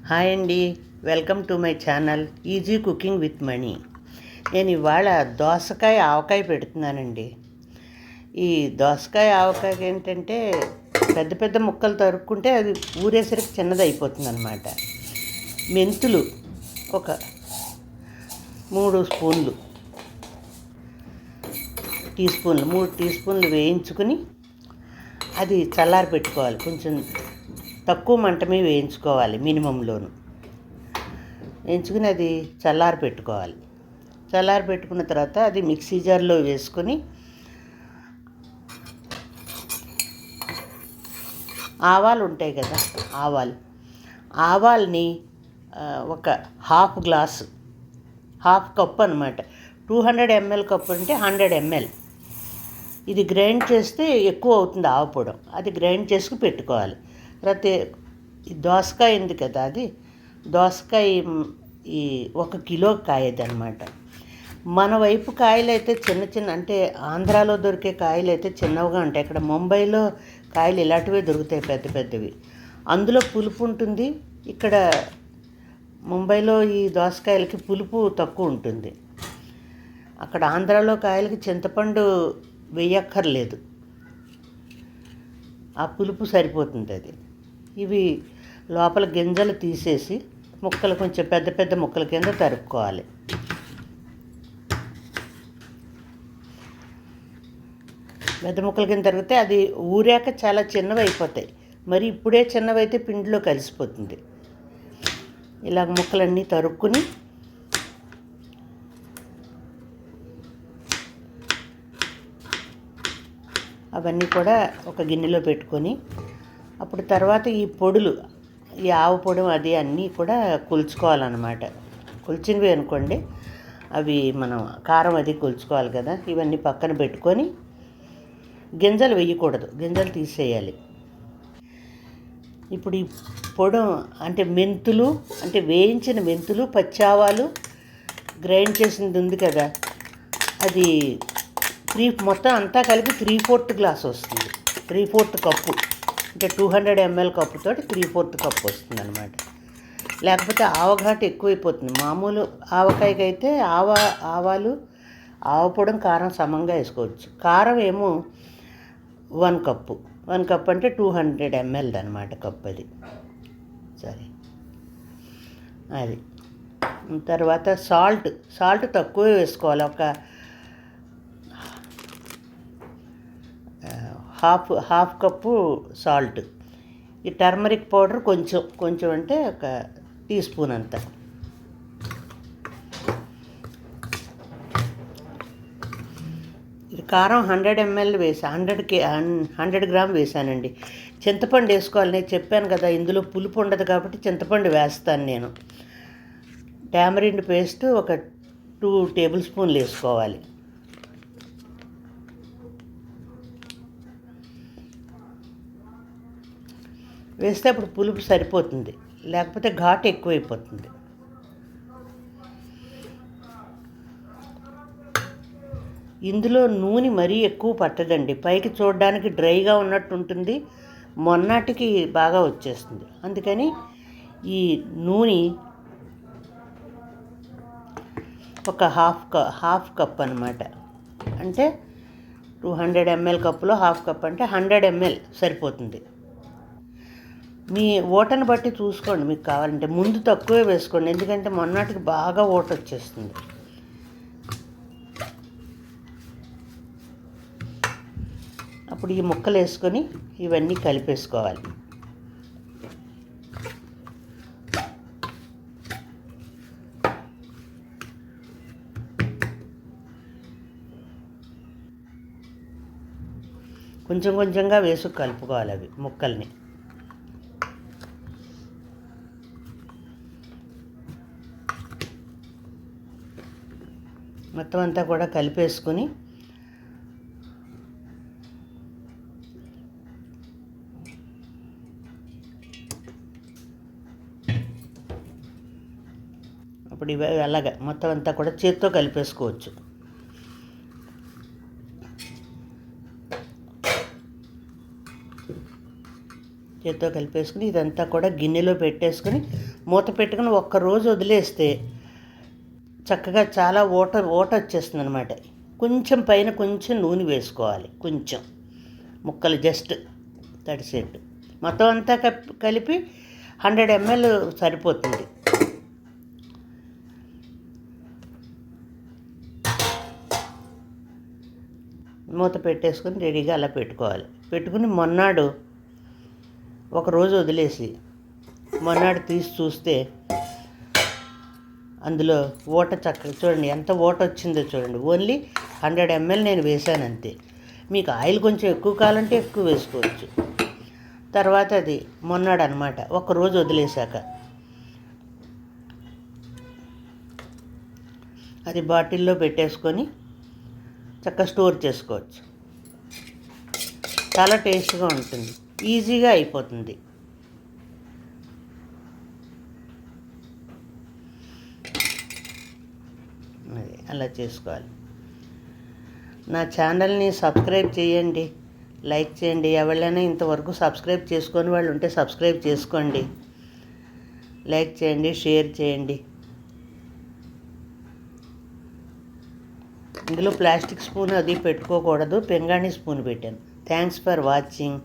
Hi అండి, welcome to my channel easy cooking with money. నేను ఇవాళ దోసకాయ ఆవకాయ పెడుతున్నానండి. ఈ దోసకాయ ఆవకాయ ఏంటంటే పెద్ద పెద్ద ముక్కలు తరుక్కుంటే అది ఊరేసరికి చిన్నది అయిపోతుంది అన్నమాట. మెంతులు ఒక 3 స్పూన్లు, మూడు టీ స్పూన్లు వేయించుకుని అది చల్లారి పెట్టుకోవాలి. కొంచెం తక్కువ మంట మీద వేయించుకోవాలి, మినిమంలోను వేయించుకుని అది చల్లారి పెట్టుకోవాలి. చల్లారి పెట్టుకున్న తర్వాత అది మిక్సీ జార్లో వేసుకొని ఆవాలు ఉంటాయి కదా, ఆవాల్ని ఒక హాఫ్ కప్ అనమాట. 200 ml కప్పు అంటే 100 ml. ఇది గ్రైండ్ చేస్తే ఎక్కువ అవుతుంది ఆవపొడం, అది గ్రైండ్ చేసుకు పెట్టుకోవాలి. తర్వాత ఈ దోసకాయ ఉంది కదా, అది దోసకాయ ఈ 1 కిలో కాయది అనమాట. మన వైపు కాయలు అయితే చిన్న అంటే ఆంధ్రాలో దొరికే కాయలు అయితే చిన్నవిగా ఉంటాయి. ఇక్కడ ముంబైలో కాయలు ఇలాంటివే దొరుకుతాయి, పెద్ద పెద్దవి. అందులో పులుపు ఉంటుంది. ఇక్కడ ముంబైలో ఈ దోసకాయలకి పులుపు తక్కువ ఉంటుంది. అక్కడ ఆంధ్రాలో కాయలకి చింతపండు వేయక్కర్లేదు, ఆ పులుపు సరిపోతుంది అది. ఇవి లోపల గింజలు తీసేసి ముక్కలు కొంచెం పెద్ద పెద్ద ముక్కల కింద తరుక్కోవాలి. పెద్ద ముక్కల కింద తరిగితే అది ఊరాక చాలా చిన్నవి అయిపోతాయి. మరి ఇప్పుడే చిన్నవైతే పిండిలో కలిసిపోతుంది. ఇలాగ ముక్కలన్నీ తరుక్కుని అవన్నీ కూడా ఒక గిన్నెలో పెట్టుకొని అప్పుడు తర్వాత ఈ పొడులు, ఈ ఆవు పొడి అది అన్నీ కూడా కొలుచుకోవాలన్నమాట. కొలిచినవి అనుకోండి, అవి మనం కారం అది కొలుచుకోవాలి కదా. ఇవన్నీ పక్కన పెట్టుకొని గింజలు వేయకూడదు, గింజలు తీసేయాలి. ఇప్పుడు ఈ పొడి అంటే మెంతులు, అంటే వేయించిన మెంతులు, పచ్చావాలు, గ్రైండ్ చేసింది ఉంది కదా, అది మొత్తం అంతా కలిపి 3/4 గ్లాస్ వస్తుంది. 3/4 కప్పు అంటే 200 ml కప్పుతో 3/4 కప్పు వస్తుంది అనమాట. లేకపోతే ఆవఘాటు ఎక్కువైపోతుంది. మామూలు ఆవకాయకి అయితే ఆవాలు, ఆవపొడం, కారం సమంగా వేసుకోవచ్చు. కారం ఏమో 1 కప్పు అంటే 200 ml అనమాట కప్పు అది. సరే, అది తర్వాత సాల్ట్ తక్కువే వేసుకోవాలి. ఒక హాఫ్ కప్పు సాల్ట్. ఈ టర్మరిక్ పౌడర్ కొంచెం అంటే ఒక టీ స్పూన్ అంత. ఇది కారం 100 ml వేసా, 100 గ్రామ్ వేసానండి. చింతపండు వేసుకోవాలి. నేను చెప్పాను కదా, ఇందులో పులుపు ఉండదు కాబట్టి చింతపండు వేస్తాను నేను. టామరిండ్ పేస్ట్ ఒక 2 టేబుల్ స్పూన్లు వేసుకోవాలి. వేస్తే అప్పుడు పులుపు సరిపోతుంది, లేకపోతే ఘాటు ఎక్కువైపోతుంది. ఇందులో నూనె మరీ ఎక్కువ పట్టదండి. పైకి చూడడానికి డ్రైగా ఉన్నట్టు ఉంటుంది, మొన్నటికి బాగా వచ్చేస్తుంది. అందుకని ఈ నూనె ఒక హాఫ్ కప్ అనమాట. అంటే 200 ml కప్పులో హాఫ్ కప్ అంటే 100 ml సరిపోతుంది. మీ ఓటను బట్టి చూసుకోండి, మీకు కావాలంటే ముందు తక్కువే వేసుకోండి, ఎందుకంటే మొన్నటికి బాగా ఓట వచ్చేస్తుంది. అప్పుడు ఈ ముక్కలు వేసుకొని ఇవన్నీ కలిపేసుకోవాలి. కొంచెంగా వేసుకు కలుపుకోవాలి అవి ముక్కల్ని. మొత్తం అంతా కూడా కలిపేసుకుని అప్పుడు ఇవి అలాగా మొత్తం అంతా కూడా చేత్తో కలిపేసుకోవచ్చు. చేత్తో కలిపేసుకుని ఇదంతా కూడా గిన్నెలో పెట్టేసుకుని మూత పెట్టుకుని ఒక్కరోజు వదిలేస్తే చక్కగా చాలా ఓట వచ్చేస్తుంది అనమాట. కొంచెం పైన కొంచెం నూనె వేసుకోవాలి, కొంచెం ముక్కలు జస్ట్ తడిసేట్టు. మొత్తం అంతా కలిపి 100 ml సరిపోతుంది. మూత పెట్టేసుకొని రెడీగా అలా పెట్టుకోవాలి. పెట్టుకుని మొన్నాడు ఒకరోజు వదిలేసి మొన్నాడు తీసి చూస్తే అందులో ఓట చక్కగా చూడండి, ఎంత ఓట వచ్చిందో చూడండి. ఓన్లీ 100 ml నేను వేసాను అంతే. మీకు ఆయిల్ కొంచెం ఎక్కువ కావాలంటే ఎక్కువ వేసుకోవచ్చు. తర్వాత అది మొన్నాడు అనమాట, ఒకరోజు వదిలేశాక అది బాటిల్లో పెట్టేసుకొని చక్కగా స్టోర్ చేసుకోవచ్చు. చాలా టేస్ట్గా ఉంటుంది, ఈజీగా అయిపోతుంది. అలా చేసుకోవాలి. నా ఛానల్ని సబ్స్క్రైబ్ చేయండి, లైక్ చేయండి. ఎవరైనా ఇంతవరకు సబ్స్క్రైబ్ చేసుకొని వాళ్ళు ఉంటే సబ్స్క్రైబ్ చేసుకోండి, లైక్ చేయండి, షేర్ చేయండి. ఇందులో ప్లాస్టిక్ స్పూన్ అది పెట్టుకోకూడదు, పింగాణి స్పూన్ పెట్టాను. Thanks for watching.